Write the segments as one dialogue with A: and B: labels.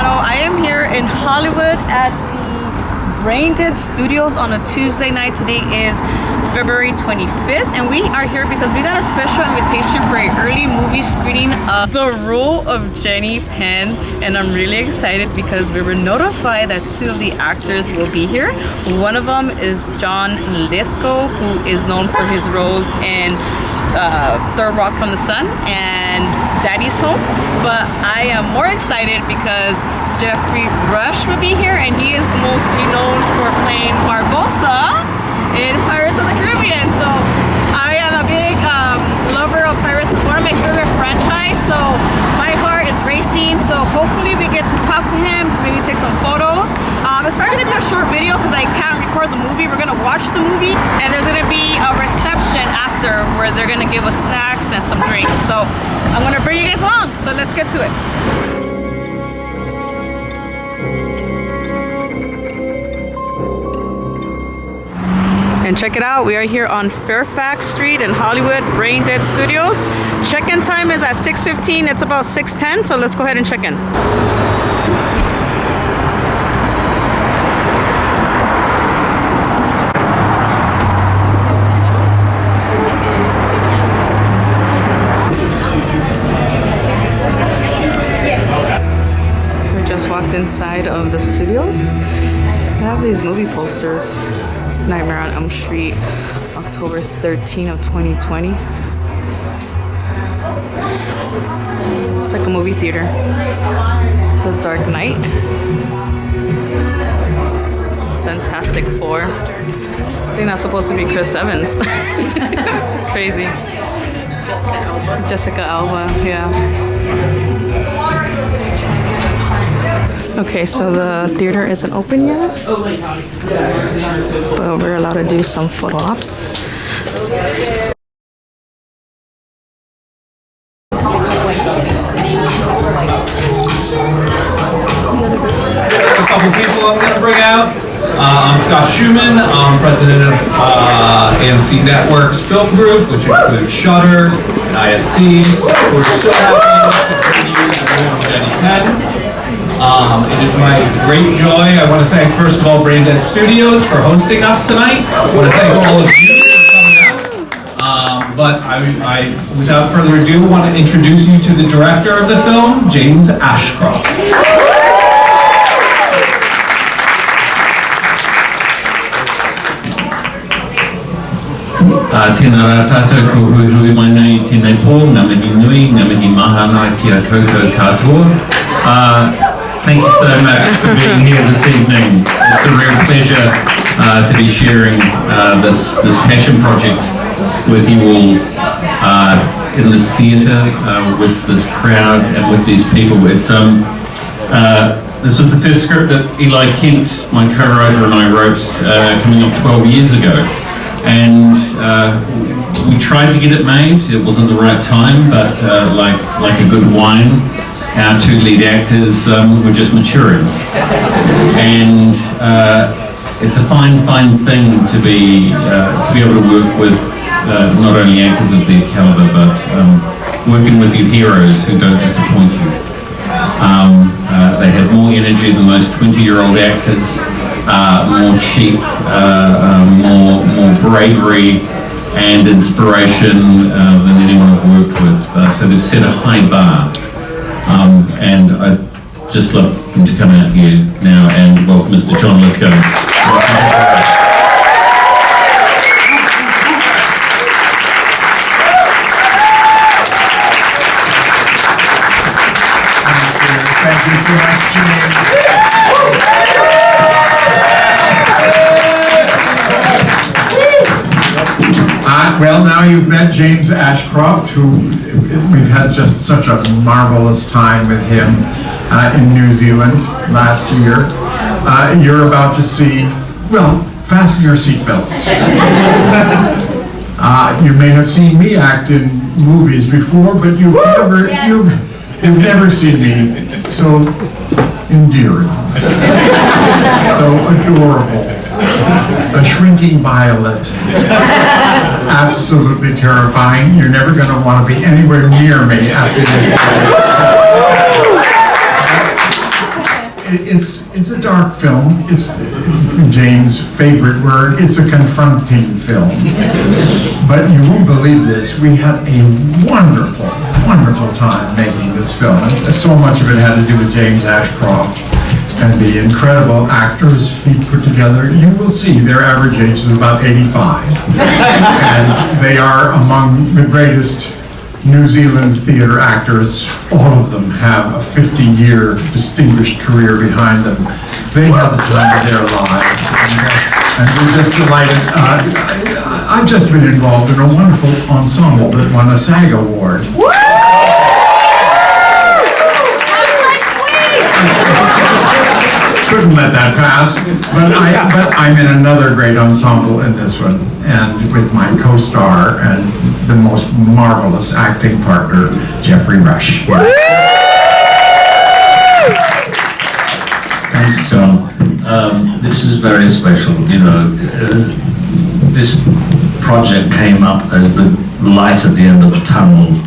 A: channel. I am here in Hollywood at the Brain Dead Studios on a Tuesday night. Today is February 25th and we are here because we got a special invitation for an early movie screening of The Role of Jenny Penn, and I'm really excited because we were notified that two of the actors will be here. One of them is John Lithgow, who is known for his roles in Third Rock from the Sun and Daddy's Home, but I am more excited because Geoffrey will be here, and he is mostly known for playing Barbossa in Pirates of the Caribbean. So I am a big lover of Pirates. It's one of my favorite franchise, so my heart is racing. So hopefully we get to talk to him, maybe take some photos. It's probably gonna be a short video because I can't record the movie. We're gonna watch the movie, and there's gonna be a reception after where they're gonna give us snacks and some drinks. So I'm gonna bring you guys along. So let's get to it. And check it out, we are here on Fairfax Street in Hollywood, Brain Dead Studios. Check-in time is at 6:15, it's about 6:10, so let's go ahead and check in. We just walked inside of the studios. They have these movie posters. Nightmare on Elm Street, October 13 of 2020. It's like a movie theater. The Dark Knight. Fantastic Four. I think that's supposed to be Chris Evans. Crazy. Jessica Alba, yeah. Okay, so the theater isn't open yet, but we're allowed to do some photo ops.
B: A couple people I'm going to bring out. I'm Scott Schumann. I'm president of AMC Network's film group, which includes Shudder and ISC. We're so happy to bring you The Role of Jenny Penn. It is my great joy. I want to thank, first of all, Brain Dead Studios for hosting us tonight. I want to thank all of you for coming out. But I, without further ado, want to introduce you to the director of the film, James Ashcroft.
C: Tēnā rā tātou ko hui mai nei tēnei pō, ngā mihi nui, ngā mihi mahana ki a koutou katoa. Thank you so much for being here this evening. It's a real pleasure to be sharing this passion project with you all in this theatre, with this crowd and with these people. It's this was the first script that Eli Kent, my co-writer, and I wrote coming up 12 years ago. And we tried to get it made. It wasn't the right time, but like a good wine, our two lead actors were just maturing. And it's a fine thing to be able to work with not only actors of their caliber, but working with your heroes who don't disappoint you. They have more energy than most 20-year-old actors. More cheap, more bravery and inspiration than anyone I've worked with. So they've set a high bar. And I'd just love him to come out here now and welcome Mr. John Lithgow.
B: Thank you so much, Jimmy. Well, now you've met James Ashcroft, who we've had just such a marvelous time with him in New Zealand last year. You're about to see, well, fasten your seatbelts. You may have seen me act in movies before, but you've never seen me so endearing, so adorable. A shrinking violet. Absolutely terrifying. You're never going to want to be anywhere near me after this.
D: it's a dark film. It's Jane's favorite word. It's a confronting film. But you won't believe this. We had a wonderful, wonderful time making this film. And so much of it had to do with James Ashcroft and the incredible actors he put together. You will see their average age is about 85. And they are among the greatest New Zealand theatre actors. All of them have a 50-year distinguished career behind them. They have the time of their lives. And we're just delighted. I've just been involved in a wonderful ensemble that won a SAG award. Couldn't let that pass, but I'm in another great ensemble in this one, and with my co-star and the most marvelous acting partner, Geoffrey Rush.
C: Thanks, John. This is very special. You know, this project came up as the light at the end of the tunnel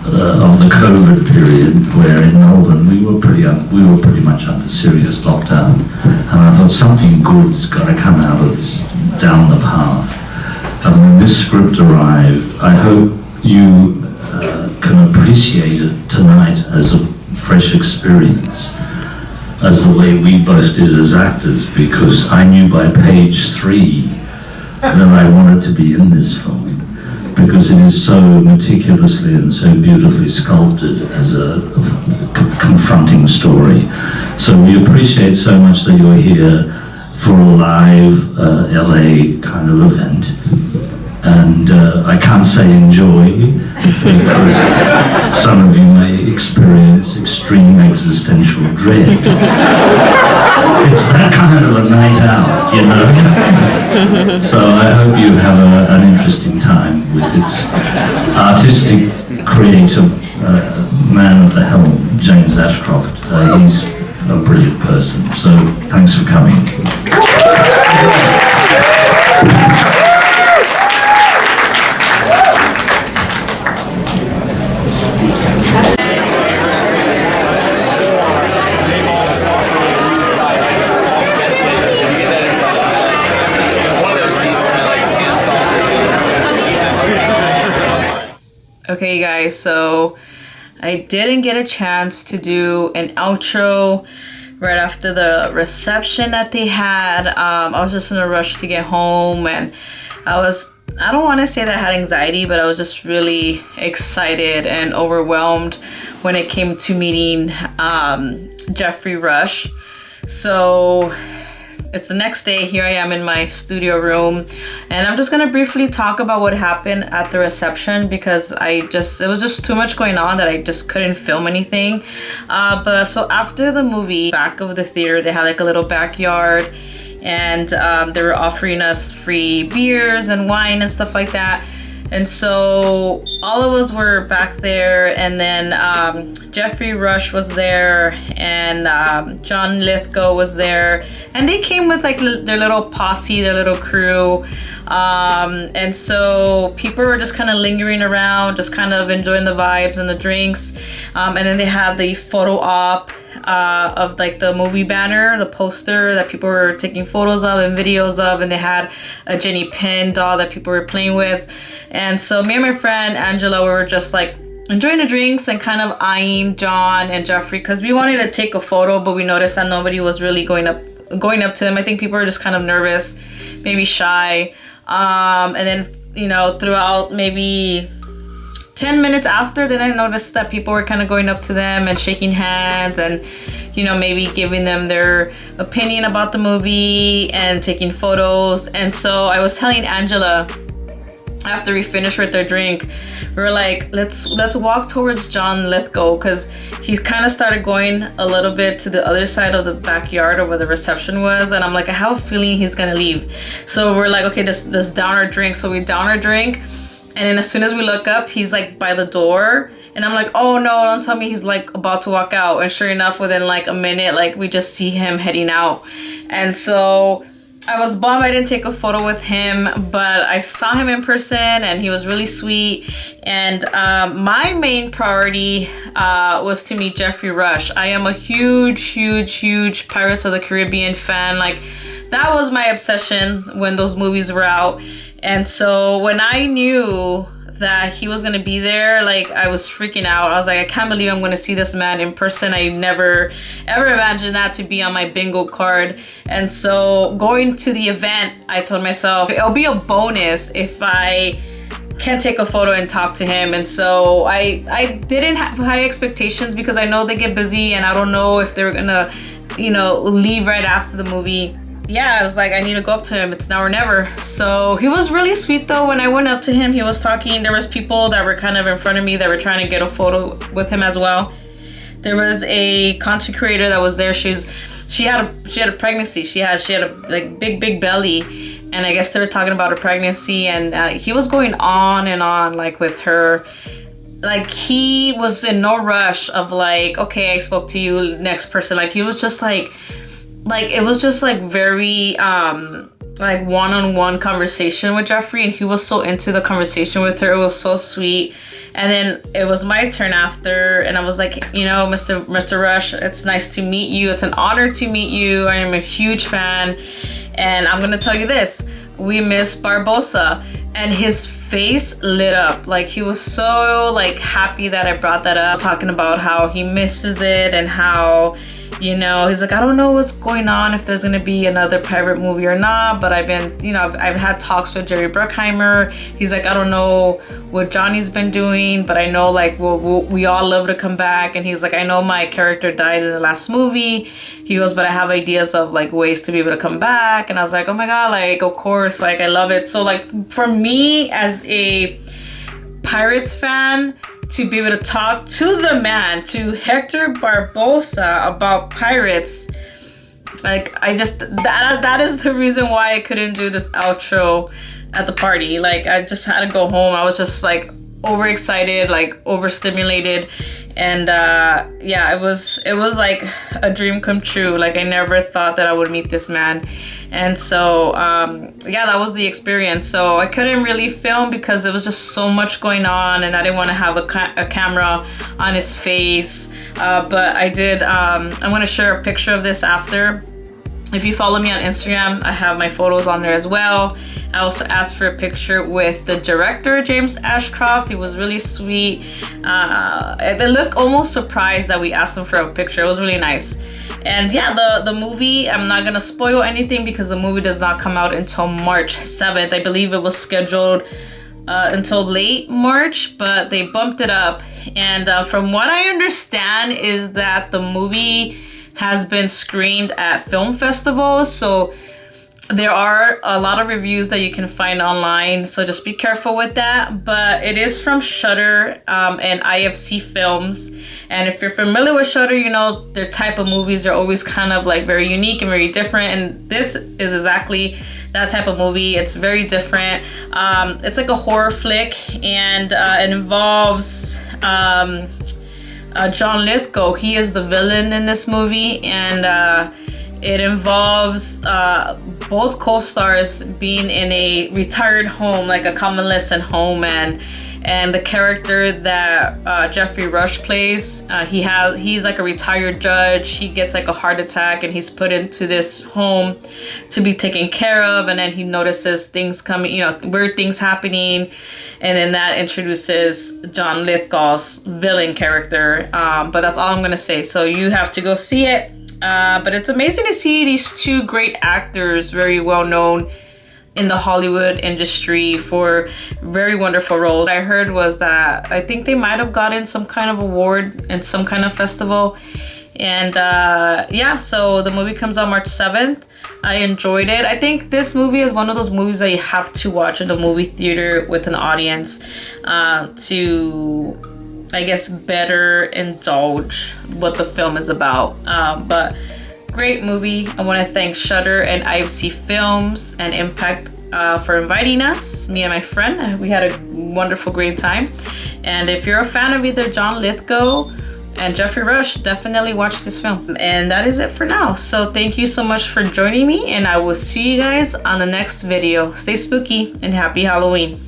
C: of the COVID period, where in Melbourne we were pretty much under serious lockdown, and I thought something good's got to come out of this down the path. And when this script arrived, I hope you can appreciate it tonight as a fresh experience, as the way we both did as actors, because I knew by page 3 that I wanted to be in this film, because it is so meticulously and so beautifully sculpted as a confronting story. So we appreciate so much that you're here for a live LA kind of event. And I can't say enjoy, because some of you may experience extreme existential dread. It's that kind of a night out, you know? So I hope you have an interesting time with its artistic, creative man at the helm, James Ashcroft. He's a brilliant person, so thanks for coming.
A: Okay guys, so I didn't get a chance to do an outro right after the reception that they had. I was just in a rush to get home, and I don't want to say that I had anxiety, but I was just really excited and overwhelmed when it came to meeting Geoffrey Rush. So it's the next day. Here I am in my studio room, and I'm just gonna briefly talk about what happened at the reception, because it was just too much going on that I just couldn't film anything. But so after the movie, back of the theater, they had like a little backyard, and they were offering us free beers and wine and stuff like that. And so all of us were back there, and then Geoffrey Rush was there, and John Lithgow was there, and they came with like their little posse, their little crew, and so people were just kind of lingering around, just kind of enjoying the vibes and the drinks, and then they had the photo op of like the movie banner, the poster that people were taking photos of and videos of, and they had a Jenny Pin doll that people were playing with. And so me and my friend Angela, we were just like enjoying the drinks and kind of eyeing John and Geoffrey, because we wanted to take a photo, but we noticed that nobody was really going up to them. I think people were just kind of nervous, maybe shy. And then, you know, throughout maybe 10 minutes after, then I noticed that people were kind of going up to them and shaking hands, and, you know, maybe giving them their opinion about the movie and taking photos. And so I was telling Angela, after we finished with their drink, we were like, let's walk towards John Lithgow, because he kind of started going a little bit to the other side of the backyard of where the reception was, and I'm like, I have a feeling he's gonna leave. So we're like, okay, let's down our drink. So we down our drink, and then as soon as we look up, he's like by the door, and I'm like, oh no, don't tell me he's like about to walk out. And sure enough, within like a minute, like we just see him heading out. And so I was bummed I didn't take a photo with him, but I saw him in person and he was really sweet. And my main priority was to meet Geoffrey Rush. I am a huge Pirates of the Caribbean fan. Like, that was my obsession when those movies were out. And so when I knew that he was gonna be there, like, I was freaking out. I was like, I can't believe I'm gonna see this man in person. I never ever imagined that to be on my bingo card. And so going to the event, I told myself it'll be a bonus if I can take a photo and talk to him. And so I didn't have high expectations because I know they get busy and I don't know if they're gonna, you know, leave right after the movie. Yeah, I was like, I need to go up to him. It's now or never. So he was really sweet though. When I went up to him, he was talking. There was people that were kind of in front of me that were trying to get a photo with him as well. There was a content creator that was there. She had a pregnancy. She had a like big belly, and I guess they were talking about her pregnancy. And he was going on and on like with her. Like, he was in no rush of like, okay, I spoke to you, next person. Like, he was just like it was just like very like one-on-one conversation with Geoffrey, and he was so into the conversation with her. It was so sweet. And then it was my turn after, and I was like, you know, Mr. Rush, it's nice to meet you. It's an honor to meet you. I am a huge fan, and I'm gonna tell you this: we miss Barbosa. And his face lit up. Like, he was so like happy that I brought that up, talking about how he misses it and how, you know, he's like, I don't know what's going on, if there's gonna be another pirate movie or not, but I've been, you know, I've had talks with Jerry Bruckheimer. He's like, I don't know what Johnny's been doing, but I know like we all love to come back. And he's like, I know my character died in the last movie. He goes, but I have ideas of like ways to be able to come back. And I was like, oh my God, like, of course, like, I love it. So like, for me as a Pirates fan, to be able to talk to the man, to Hector Barbosa, about pirates, like, I just, that is the reason why I couldn't do this outro at the party. Like, I just had to go home. I was just like overexcited, like overstimulated. And yeah, it was like a dream come true. Like, I never thought that I would meet this man. And so yeah, that was the experience. So I couldn't really film because there was just so much going on, and I didn't want to have a camera on his face. But I did, I'm going to share a picture of this after. If you follow me on Instagram, I have my photos on there as well. I also asked for a picture with the director, James Ashcroft. He was really sweet. They look almost surprised that we asked him for a picture. It was really nice. And yeah, the movie, I'm not gonna spoil anything because the movie does not come out until March 7th. I believe it was scheduled until late March, but they bumped it up. And from what I understand is that the movie has been screened at film festivals. So there are a lot of reviews that you can find online, so just be careful with that. But it is from Shudder and IFC Films. And if you're familiar with Shudder, you know their type of movies are always kind of like very unique and very different. And this is exactly that type of movie. It's very different. It's like a horror flick, and it involves John Lithgow. He is the villain in this movie, and it involves both co-stars being in a retired home, like a convalescent home, and the character that Geoffrey Rush plays, he's like a retired judge. He gets like a heart attack, and he's put into this home to be taken care of. And then he notices things coming, you know, weird things happening, and then that introduces John Lithgow's villain character. But that's all I'm gonna say. So you have to go see it. But it's amazing to see these two great actors, very well known in the Hollywood industry, for very wonderful roles. I heard was that I think they might have gotten some kind of award in some kind of festival. And yeah, so the movie comes out March 7th. I enjoyed it. I think this movie is one of those movies that you have to watch in the movie theater with an audience to, I guess, better indulge what the film is about. But great movie. I want to thank Shudder and IFC Films and Impact for inviting us, me and my friend. We had a wonderful, great time. And if you're a fan of either John Lithgow And Geoffrey Rush, definitely watch this film. And that is it for now. So thank you so much for joining me, and I will see you guys on the next video. Stay spooky and happy Halloween.